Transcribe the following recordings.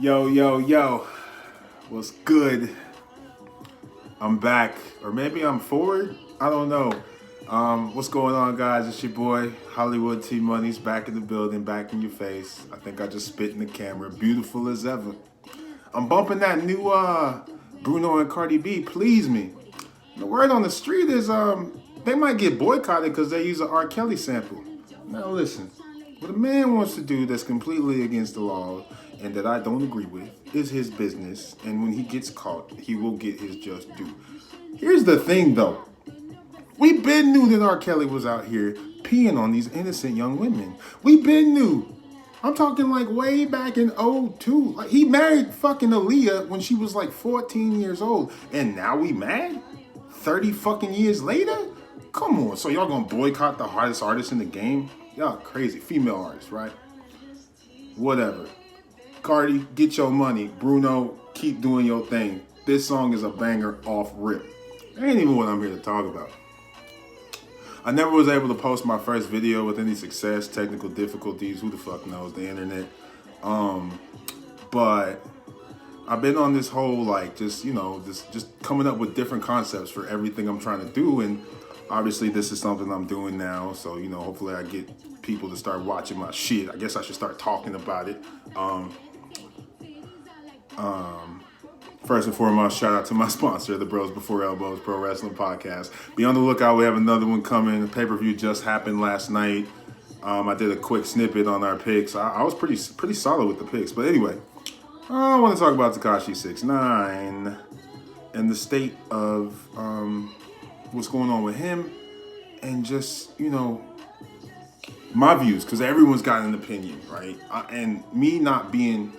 Yo, yo, yo. What's good? I'm back. Or maybe I'm forward. I don't know. What's going on, guys? It's your boy, Hollywood T Money's back in the building, back in your face. I think I just spit in the camera. Beautiful as ever. I'm bumping that new Bruno and Cardi B, Please Me. The word on the street is they might get boycotted because they use an R. Kelly sample. Now listen, what a man wants to do that's completely against the law and that I don't agree with is his business, and when he gets caught, he will get his just due. Here's the thing though. We been knew that R. Kelly was out here peeing on these innocent young women. We been knew. I'm talking like way back in '02. Like he married fucking Aaliyah when she was like 14 years old. And now we mad? 30 fucking years later? Come on, so y'all gonna boycott the hardest artist in the game? Y'all crazy. Female artist, right? Whatever. Cardi, get your money. Bruno, keep doing your thing. This song is a banger off rip. That ain't even what I'm here to talk about. I never was able to post my first video with any success, technical difficulties, who the fuck knows, the internet. But I've been on this whole like just coming up with different concepts for everything I'm trying to do, and obviously this is something I'm doing now, so hopefully I get people to start watching my shit. I guess I should start talking about it. First and foremost, shout out to my sponsor, the Bros Before Elbows Pro Wrestling Podcast. Be on the lookout. We have another one coming. The pay-per-view just happened last night. I did a quick snippet on our picks. I was pretty solid with the picks. But anyway, I want to talk about Tekashi 6ix9ine and the state of what's going on with him and just, my views, because everyone's got an opinion, right? And me not being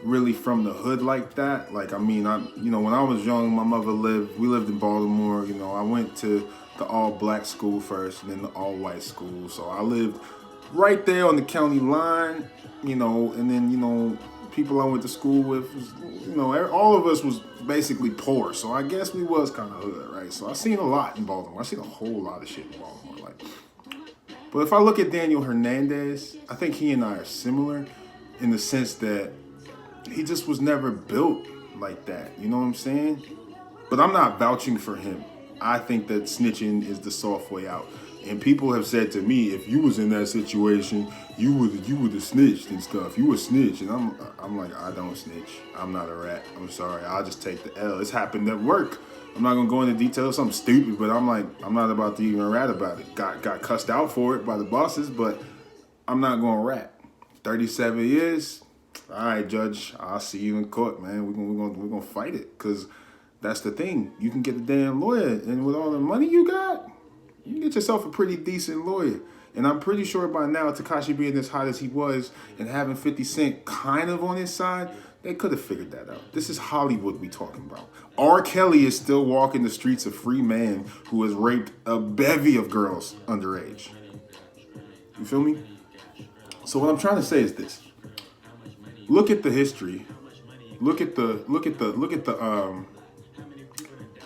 really from the hood like that. Like, when I was young, my mother we lived in Baltimore. I went to the all-black school first and then the all-white school. So I lived right there on the county line, and then, people I went to school with, was, all of us was basically poor. So I guess we was kind of hood, right? So I've seen a lot in Baltimore. I've seen a whole lot of shit in Baltimore. But if I look at Daniel Hernandez, I think he and I are similar in the sense that he just was never built like that. You know what I'm saying? But I'm not vouching for him. I think that snitching is the soft way out. And people have said to me, if you was in that situation, you would have snitched and stuff. You would snitch. And I'm like, I don't snitch. I'm not a rat. I'm sorry. I'll just take the L. It's happened at work. I'm not gonna go into details, something stupid, but I'm like, I'm not about to even rat about it. Got cussed out for it by the bosses, but I'm not gonna rat. 37 years. All right, Judge, I'll see you in court, man. We're gonna fight it, because that's the thing. You can get a damn lawyer, and with all the money you got, you can get yourself a pretty decent lawyer. And I'm pretty sure by now, Tekashi being as hot as he was and having 50 Cent kind of on his side, they could have figured that out. This is Hollywood we talking about. R. Kelly is still walking the streets a free man who has raped a bevy of girls underage. You feel me? So what I'm trying to say is this. Look at the history. Look at the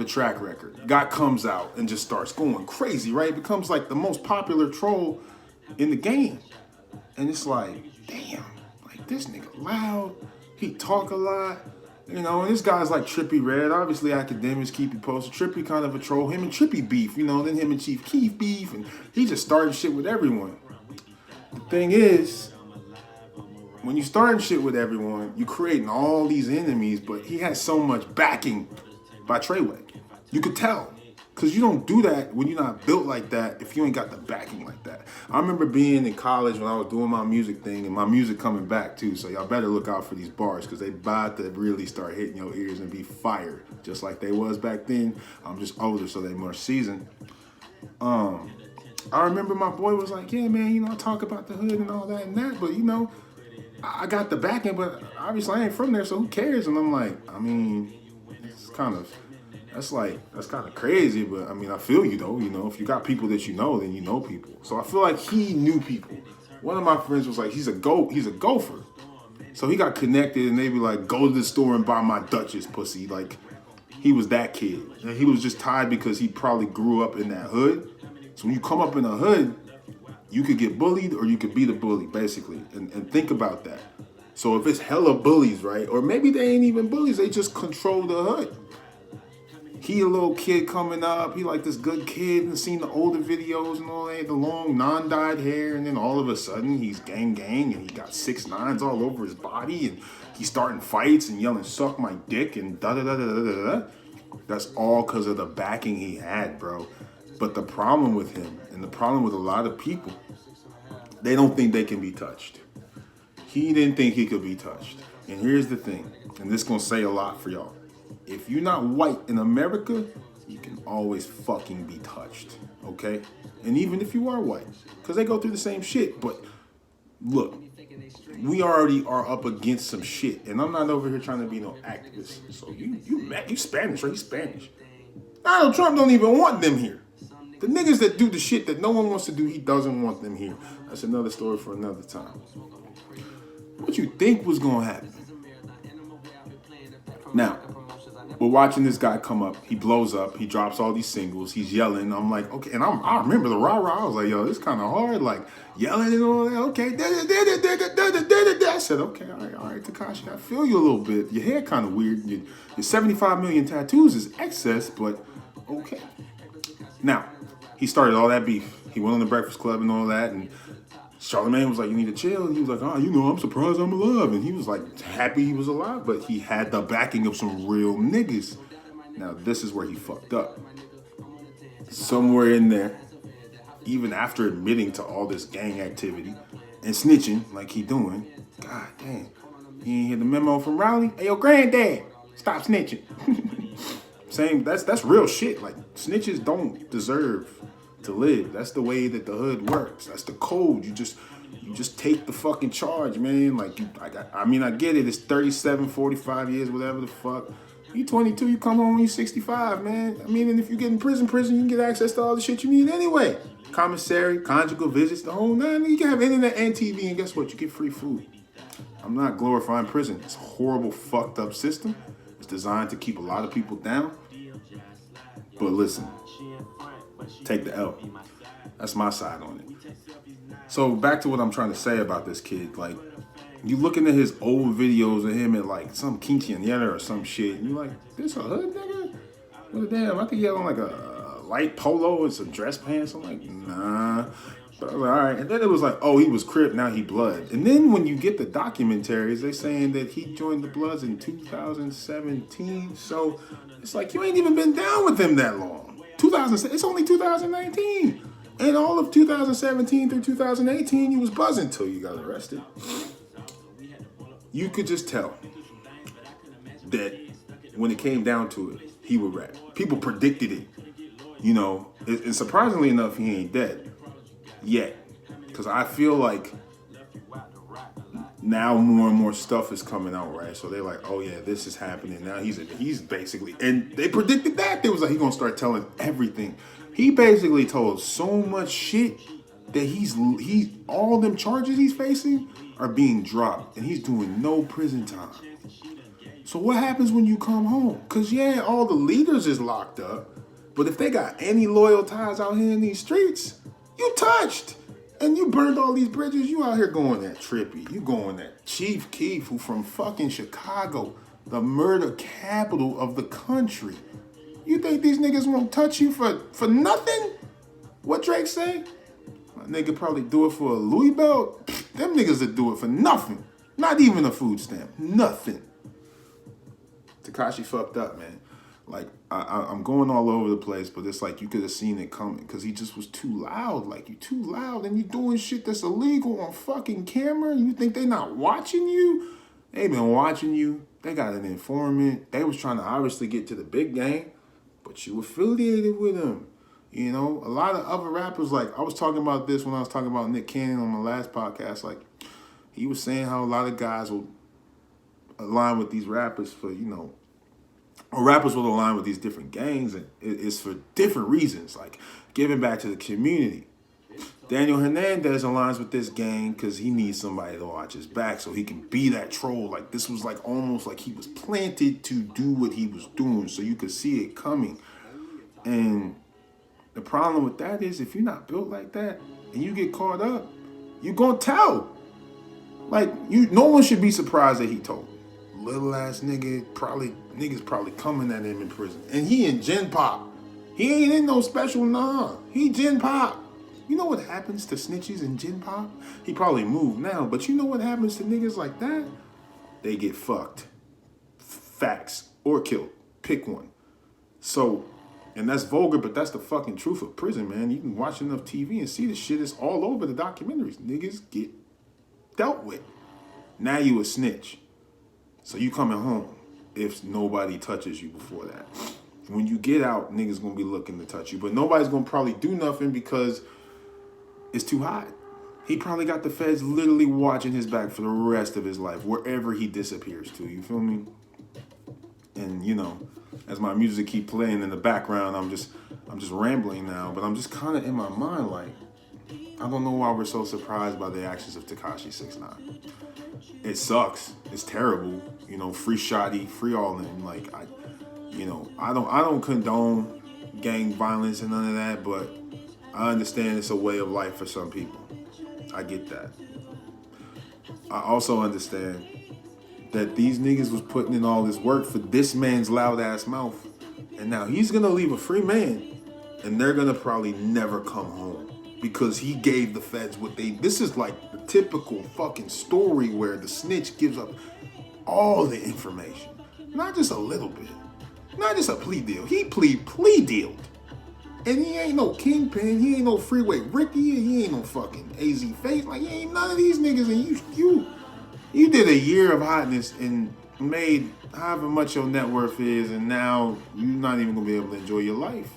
track record. Guy comes out and just starts going crazy, right? Becomes like the most popular troll in the game. And it's like, damn, like this nigga loud. He talk a lot. And this guy's like Trippie Redd. Obviously, academics keep you posted. Trippie kind of a troll. Him and Trippie beef, then him and Chief Keef beef. And he just started shit with everyone. The thing is, when you starting shit with everyone, you creating all these enemies, but he has so much backing by Treyway. You could tell. Because you don't do that when you're not built like that if you ain't got the backing like that. I remember being in college when I was doing my music thing, and my music coming back too, so y'all better look out for these bars, because they about to really start hitting your ears and be fire, just like they was back then. I'm just older, so they more seasoned. I remember my boy was like, yeah, man, I talk about the hood and all that and that, but I got the backing, but obviously I ain't from there, so who cares? And I'm like, it's that's kind of crazy, but I feel you though. If you got people that then you know people. So I feel like he knew people. One of my friends was like, he's a gopher. So he got connected, and they be like, go to the store and buy my Duchess pussy. Like, he was that kid. And he was just tied because he probably grew up in that hood. So when you come up in a hood, you could get bullied or you could be the bully, basically. And think about that. So if it's hella bullies, right? Or maybe they ain't even bullies, they just control the hood. He a little kid coming up, he like this good kid and seen the older videos and all that, the long non-dyed hair, and then all of a sudden he's gang and he got 6'9" all over his body and he's starting fights and yelling suck my dick and da da da da da da da. That's all because of the backing he had, bro. But the problem with him, and the problem with a lot of people, they don't think they can be touched. He didn't think he could be touched. And here's the thing, and this gonna say a lot for y'all. If you're not white in America, you can always fucking be touched, okay? And even if you are white, because they go through the same shit. But look, we already are up against some shit, and I'm not over here trying to be no activist. So you Spanish, right? You Spanish. Donald Trump don't even want them here. The niggas that do the shit that no one wants to do, he doesn't want them here. That's another story for another time. What you think was gonna happen? Now, we're watching this guy come up. He blows up. He drops all these singles. He's yelling. I'm like, okay. And I remember the rah-rah. I was like, yo, this kind of hard. Like, yelling and all that. Okay. I said, okay, all right, Tekashi, I feel you a little bit. Your hair kind of weird. Your 75 million tattoos is excess, but okay. Now, he started all that beef. He went on the Breakfast Club and all that. And Charlamagne was like, you need to chill. And he was like, oh, I'm surprised I'm alive. And he was like, happy he was alive, but he had the backing of some real niggas. Now, this is where he fucked up. Somewhere in there, even after admitting to all this gang activity and snitching like he doing, god damn, he ain't hear the memo from Rowley? Hey, yo, granddad, stop snitching. Same, that's real shit. Like, snitches don't deserve to live. That's the way that the hood works. That's the code. You just take the fucking charge, man. Like, I get it. It's 37, 45 years, whatever the fuck. You 22, you come home when you're 65, man. I mean, and if you get in prison, you can get access to all the shit you need anyway. Commissary, conjugal visits, the whole nine. You can have internet and TV, and guess what? You get free food. I'm not glorifying prison. It's a horrible, fucked up system. It's designed to keep a lot of people down. But listen, take the L. That's my side on it. So back to what I'm trying to say about this kid. Like, you looking at his old videos of him at like some quinceañera or some shit, and you're like, this a hood nigga? Well, damn, I think he had on like a light polo and some dress pants. I'm like, nah. But I was like, all right. And then it was like, oh, he was Crip, now he Blood. And then when you get the documentaries, they saying that he joined the Bloods in 2017. So it's like, you ain't even been down with them that long. It's only 2019. And all of 2017 through 2018, you was buzzing till you got arrested. You could just tell that when it came down to it, he would rap. People predicted it. You know, and surprisingly enough, he ain't dead yet. Because I feel like now more and more stuff is coming out, right? So they're like, oh yeah, this is happening. Now he's basically, and they predicted that. They was like, he's going to start telling everything. He basically told so much shit that he's all them charges he's facing are being dropped, and he's doing no prison time. So what happens when you come home? Because, yeah, all the leaders is locked up, but if they got any loyal ties out here in these streets, you touched. And you burned all these bridges. You out here going that Trippy. You going that Chief Keef, who from fucking Chicago, the murder capital of the country. You think these niggas won't touch you for nothing? What Drake say? My nigga probably do it for a Louis belt. Them niggas that do it for nothing. Not even a food stamp. Nothing. Tekashi fucked up, man. Like, I'm going all over the place, but it's like you could have seen it coming because he just was too loud. Like, you too loud and you doing shit that's illegal on fucking camera and you think they not watching you? They been watching you. They got an informant. They was trying to obviously get to the big game, but you affiliated with them. You know, a lot of other rappers, like, I was talking about this when I was talking about Nick Cannon on my last podcast. Like, he was saying how a lot of guys will align with these rappers for, you know, or rappers will align with these different gangs, and it's for different reasons, like giving back to the community. Daniel Hernandez aligns with this gang because he needs somebody to watch his back so he can be that troll. Like, this was like almost like he was planted to do what he was doing, so you could see it coming. And the problem with that is if you're not built like that and you get caught up, you're going to tell. Like, no one should be surprised that he told. Little ass niggas probably coming at him in prison. And he in Gen Pop. He ain't in no special, nah. He Gen Pop. You know what happens to snitches in Gen Pop? He probably moved now, but you know what happens to niggas like that? They get fucked. Facts. Or killed. Pick one. So, and that's vulgar, but that's the fucking truth of prison, man. You can watch enough TV and see the shit is all over the documentaries. Niggas get dealt with. Now you a snitch. So you coming home if nobody touches you before that. When you get out, niggas gonna be looking to touch you. But nobody's gonna probably do nothing because it's too hot. He probably got the feds literally watching his back for the rest of his life, wherever he disappears to. You feel me? And you know, as my music keep playing in the background, I'm just rambling now, but I'm just kind of in my mind like, I don't know why we're so surprised by the actions of Tekashi 6ix9ine. It sucks. It's terrible. You know, free Shotty, free all them. Like, I don't condone gang violence and none of that, but I understand it's a way of life for some people. I get that. I also understand that these niggas was putting in all this work for this man's loud ass mouth, and now he's gonna leave a free man, and they're gonna probably never come home because he gave the feds what they. This is like the typical fucking story where the snitch gives up all the information, not just a little bit, not just a plea deal. He plea dealed, and he ain't no kingpin. He ain't no Freeway Ricky. He ain't no fucking AZ Face. Like, he ain't none of these niggas, and you did a year of hotness and made however much your net worth is, and now you're not even gonna be able to enjoy your life.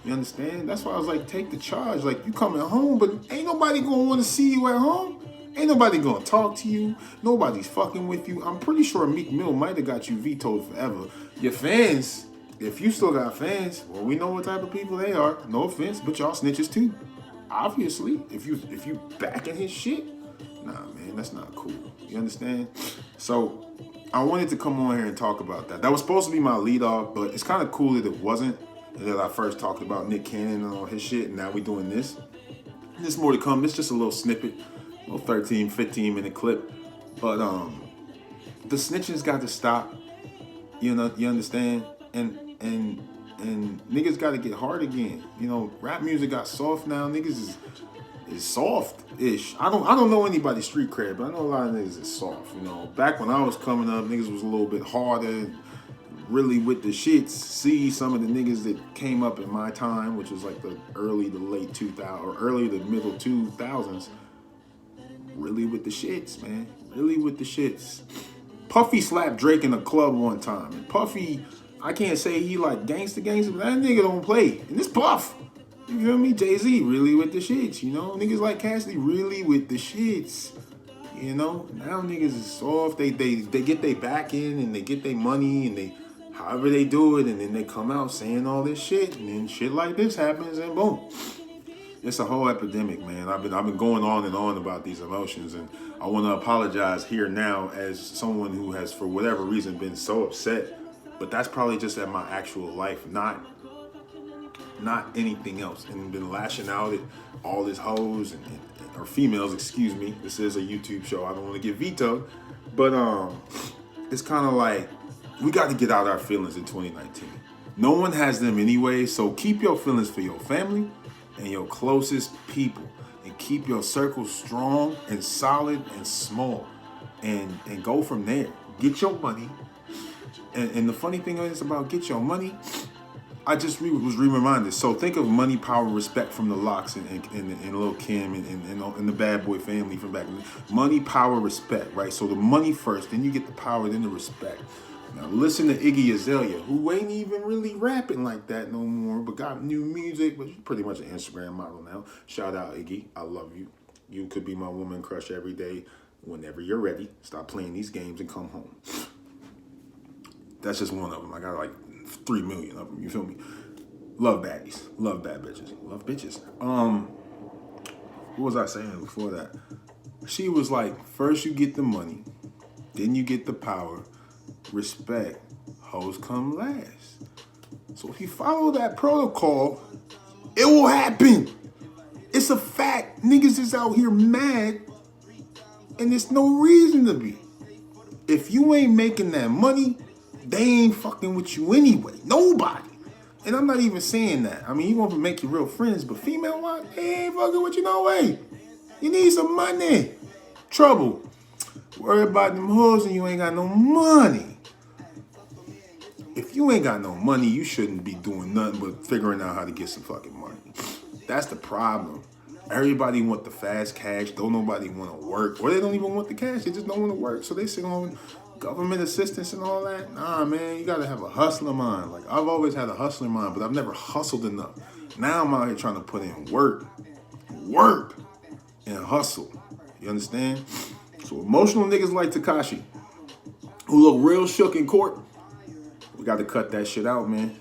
You understand? That's why I was like, take the charge. Like, you coming home, but ain't nobody gonna want to see you at home. Ain't nobody gonna talk to you. Nobody's fucking with you. I'm pretty sure Meek Mill might have got you vetoed forever. Your fans, if you still got fans, well, we know what type of people they are. No offense, but y'all snitches too. Obviously, if you backing his shit, nah, man, that's not cool. You understand? So I wanted to come on here and talk about that. That was supposed to be my lead off, but it's kind of cool that it wasn't. And that I first talked about Nick Cannon and all his shit, and now we doing this. There's more to come. It's just a little snippet, a little 13, 15 minute clip. But the snitching's got to stop. You know, you understand? And niggas got to get hard again. You know, rap music got soft now. Niggas is soft-ish. I don't know anybody's street cred, but I know a lot of niggas is soft. You know, back when I was coming up, niggas was a little bit harder, really with the shits. See some of the niggas that came up in my time, which was like the early to late 2000s, or early to middle 2000s, really with the shits, man. Really with the shits. Puffy slapped Drake in a club one time. And Puffy, I can't say he like gangsta, but that nigga don't play. And this Puff, you feel me? Jay-Z really with the shits, you know? Niggas like Cassidy really with the shits. You know? Now niggas is soft. They get their back in and they get their money and they however they do it, and then they come out saying all this shit, and then shit like this happens, and boom. It's a whole epidemic, man. I've been going on and on about these emotions, and I want to apologize here now as someone who has, for whatever reason, been so upset. But that's probably just at my actual life, not anything else. And been lashing out at all these hoes or females, excuse me. This is a YouTube show. I don't want to get vetoed, but it's kind of like, we got to get out our feelings in 2019. No one has them anyway, so keep your feelings for your family and your closest people. And keep your circle strong and solid and small. And go from there. Get your money. And the funny thing is about get your money, I just was reminded. So think of money, power, respect from the Locks and Lil Kim and the Bad Boy family from back then. Money, power, respect, right? So the money first, then you get the power, then the respect. Now listen to Iggy Azalea, who ain't even really rapping like that no more, but got new music, but she's pretty much an Instagram model now. Shout out Iggy, I love you. You could be my woman crush every day. Whenever you're ready, stop playing these games and come home. That's just one of them. I got like 3 million of them, you feel me? Love baddies, love bad bitches, love bitches. What was I saying before that? She was like, first you get the money, then you get the power, respect, hoes come last. So if you follow that protocol, it will happen. It's a fact. Niggas is out here mad And there's no reason to be. If you ain't making that money, they ain't fucking with you anyway. Nobody. And I'm not even saying that. I mean, you want to make your real friends, but female-wise, they ain't fucking with you no way. You need some money. Trouble. Worry about them hoes and you ain't got no money. If you ain't got no money, you shouldn't be doing nothing but figuring out how to get some fucking money. That's the problem. Everybody want the fast cash. Don't nobody want to work. Or they don't even want the cash. They just don't want to work. So they sit on government assistance and all that. Nah, man, you got to have a hustler mind. Like, I've always had a hustler mind, but I've never hustled enough. Now I'm out here trying to put in work, and hustle. You understand? So emotional niggas like Tekashi, who look real shook in court, we got to cut that shit out, man.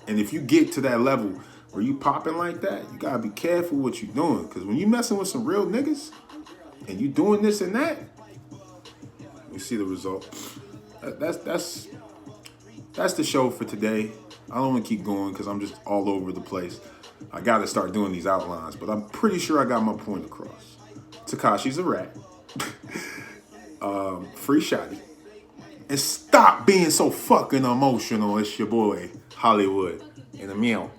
And if you get to that level where you popping like that, you got to be careful what you doing. Because when you messing with some real niggas and you doing this and that, you see the result. That's the show for today. I don't want to keep going because I'm just all over the place. I got to start doing these outlines, but I'm pretty sure I got my point across. Tekashi's a rat. Free Shotty. And stop being so fucking emotional. It's your boy, Hollywood. In a meal.